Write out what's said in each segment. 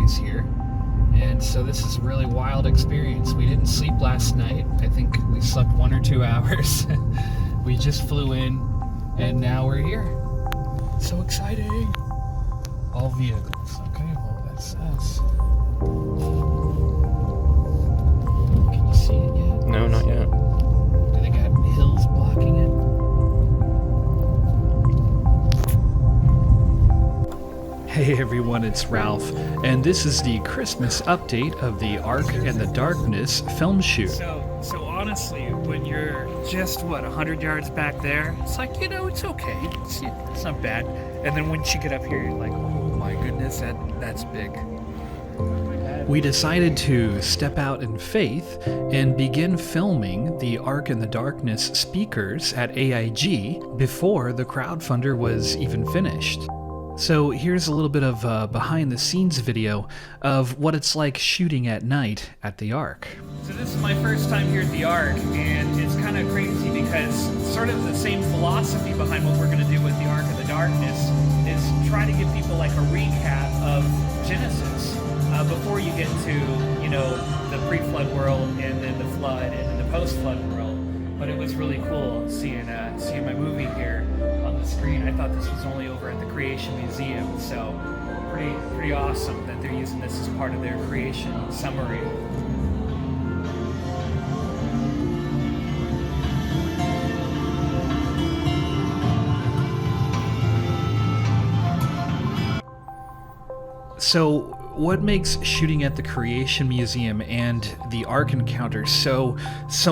experience here. And so this is a really wild experience. We didn't sleep last night. I think we slept 1 or 2 hours. We just flew in and now we're here. So exciting. All vehicles. Okay, well that's us. Can you see it yet? No, not yet. Do they got hills blocking it? Hey everyone, it's Ralph, and this is the Christmas update of the Ark and the Darkness film shoot. So honestly, when you're just, 100 yards back there, it's like, it's okay. It's not bad. And then once you get up here, you're like, oh my goodness, that's big. We decided to step out in faith and begin filming the Ark and the Darkness speakers at AIG before the crowdfunder was even finished. So here's a little bit of behind the scenes video of what it's like shooting at night at the Ark. So this is my first time here at the Ark, and it's kind of crazy because sort of the same philosophy behind what we're going to do with the Ark of the Darkness is try to give people like a recap of Genesis before you get to, the pre-flood world and then the flood and then the post-flood world. But it was really cool seeing my movie here on the screen. I thought this was only over at the Creation Museum, so pretty awesome that they're using this as part of their creation summary. So what makes shooting at the Creation Museum and the Ark Encounter so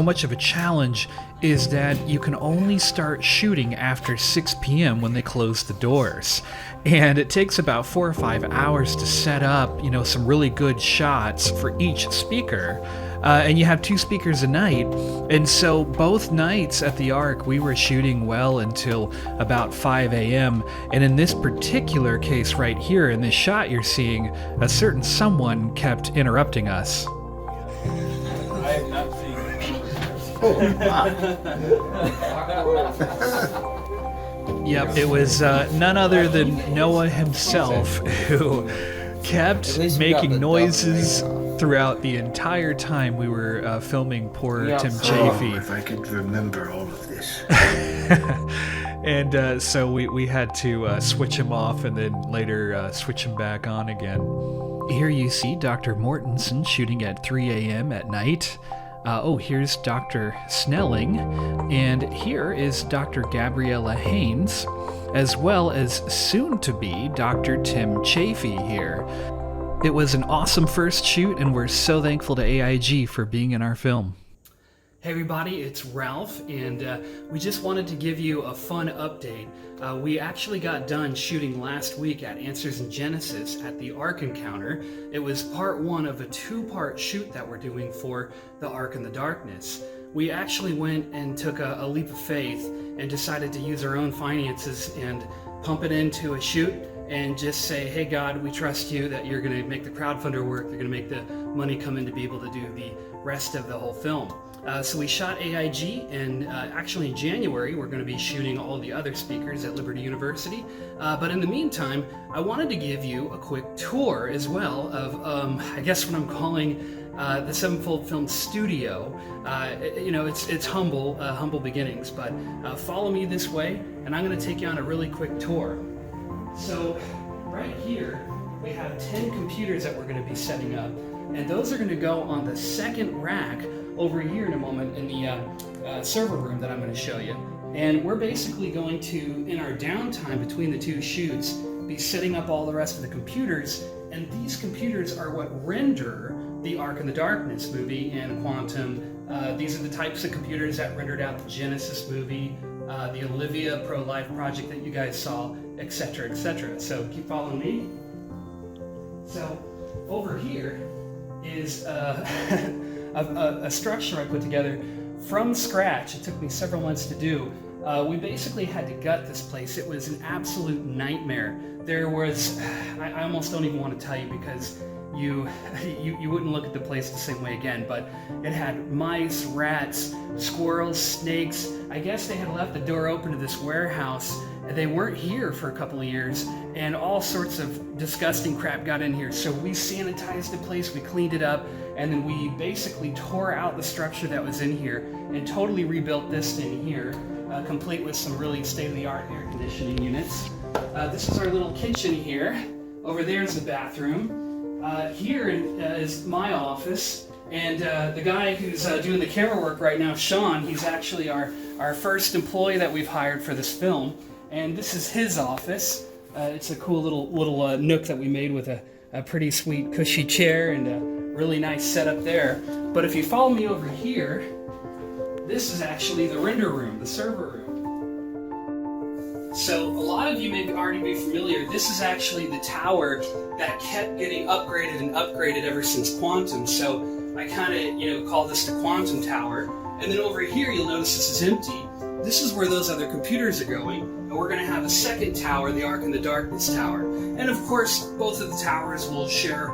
much of a challenge is that you can only start shooting after 6 p.m. when they close the doors. And it takes about 4 or 5 hours to set up, some really good shots for each speaker. And you have 2 speakers a night. And so both nights at the Ark, we were shooting well until about 5 a.m. And in this particular case right here, in this shot you're seeing, a certain someone kept interrupting us. I have not seen Yep, it was none other than Noah himself who kept making noises throughout the entire time we were filming poor Tim Chafee. Oh, if I could remember all of this. And so we had to switch him off and then later switch him back on again. Here you see Dr. Mortensen shooting at 3 a.m. at night. Here's Dr. Snelling, and here is Dr. Gabriella Haynes, as well as soon-to-be Dr. Tim Chafee here. It was an awesome first shoot, and we're so thankful to AIG for being in our film. Hey everybody, it's Ralph, and we just wanted to give you a fun update. We actually got done shooting last week at Answers in Genesis at the Ark Encounter. It was part 1 of a 2-part shoot that we're doing for the Ark and the Darkness. We actually went and took a leap of faith and decided to use our own finances and pump it into a shoot and just say, hey God, we trust you that you're going to make the crowdfunder work, you're going to make the money come in to be able to do the rest of the whole film. So we shot AIG, and actually in January we're going to be shooting all the other speakers at Liberty University. But in the meantime, I wanted to give you a quick tour as well of, I guess what I'm calling the Sevenfold Film Studio. It's humble beginnings, but follow me this way, and I'm going to take you on a really quick tour. So right here, we have 10 computers that we're going to be setting up, and those are going to go on the second rack over here in a moment in the server room that I'm going to show you. And we're basically going to, in our downtime between the 2 shoots, be setting up all the rest of the computers, and these computers are what render the Ark and the Darkness movie and Quantum. These are the types of computers that rendered out the Genesis movie, the Olivia Pro-Life project that you guys saw, etc., etc. So keep following me. So over here is a structure I put together from scratch. It took me several months to do. We basically had to gut this place. It was an absolute nightmare. There was, I almost don't even want to tell you because you wouldn't look at the place the same way again, but it had mice, rats, squirrels, snakes. I guess they had left the door open to this warehouse they weren't here for a couple of years, and all sorts of disgusting crap got in here. So we sanitized the place, we cleaned it up, and then we basically tore out the structure that was in here and totally rebuilt this thing here, complete with some really state-of-the-art air conditioning units. This is our little kitchen here. Over there is the bathroom. Here is my office. And the guy who's doing the camera work right now, Sean, he's actually our first employee that we've hired for this film. And this is his office. It's a cool little nook that we made with a pretty sweet cushy chair and a really nice setup there. But if you follow me over here, this is actually the render room, the server room. So a lot of you may already be familiar. This is actually the tower that kept getting upgraded and upgraded ever since Quantum. So I kind of, call this the Quantum Tower. And then over here, you'll notice this is empty. This is where those other computers are going. And we're going to have a second tower, the Ark in the Darkness Tower. And of course, both of the towers will share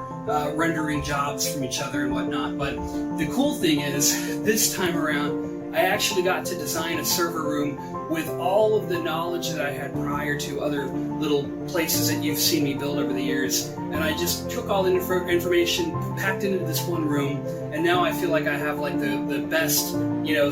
rendering jobs from each other and whatnot. But the cool thing is, this time around, I actually got to design a server room with all of the knowledge that I had prior to other little places that you've seen me build over the years. And I just took all the information, packed it into this one room, and now I feel like I have like the best,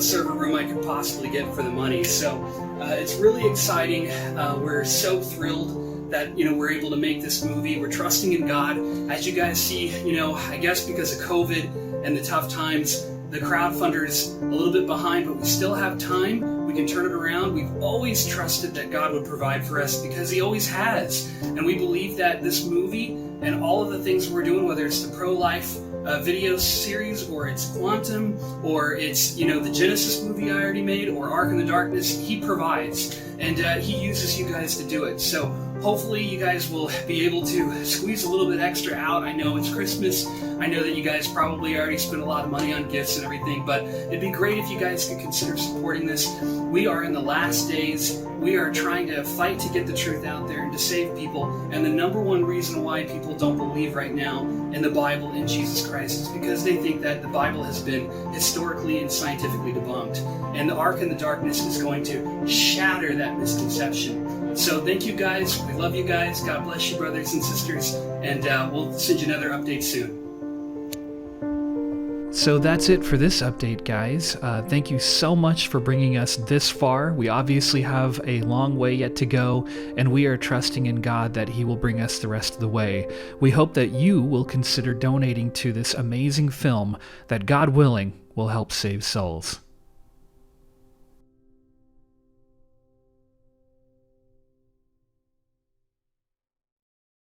server room I could possibly get for the money. So it's really exciting. We're so thrilled that, we're able to make this movie. We're trusting in God. As you guys see, I guess because of COVID and the tough times, the crowdfunder's a little bit behind, but we still have time. We can turn it around. We've always trusted that God would provide for us because He always has. And we believe that this movie and all of the things we're doing, whether it's the pro-life video series, or it's Quantum, or it's, the Genesis movie I already made, or Ark in the Darkness, He provides. And He uses you guys to do it. So hopefully you guys will be able to squeeze a little bit extra out. I know it's Christmas. I know that you guys probably already spent a lot of money on gifts and everything, but it'd be great if you guys could consider supporting this. We are in the last days. We are trying to fight to get the truth out there and to save people. And the number one reason why people don't believe right now in the Bible and Jesus Christ is because they think that the Bible has been historically and scientifically debunked. And the Ark in the Darkness is going to shatter that misconception. So thank you guys. We love you guys. God bless you, brothers and sisters. And we'll send you another update soon. So that's it for this update, guys. Thank you so much for bringing us this far. We obviously have a long way yet to go, and we are trusting in God that He will bring us the rest of the way. We hope that you will consider donating to this amazing film that, God willing, will help save souls.